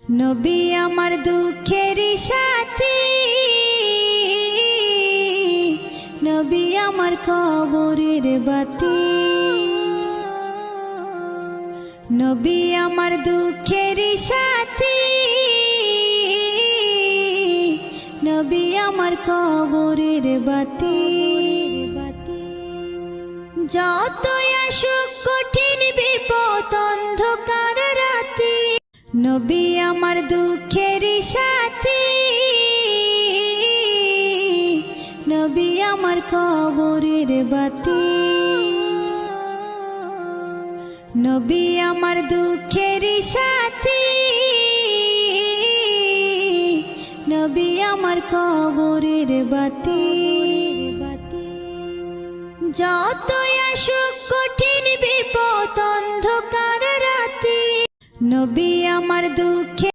নবী আমার দুঃখের সাথী, নবী আমার কবরের বাতি। নবী আমার দুঃখের সাথী, নবী আমার কবরের বাতি। যতই আসুক কঠিন বিপদ অন্ধকার রাতি, নবী আমার দুঃখের সাথী, নবী আমার কবরের বাতি। নবী আমার দুঃখের সাথী, নবী আমার কবরের বাতি। যতই আসুক কঠিন বিপদ অন্ধকার রাতি, নবী আমার দুঃখে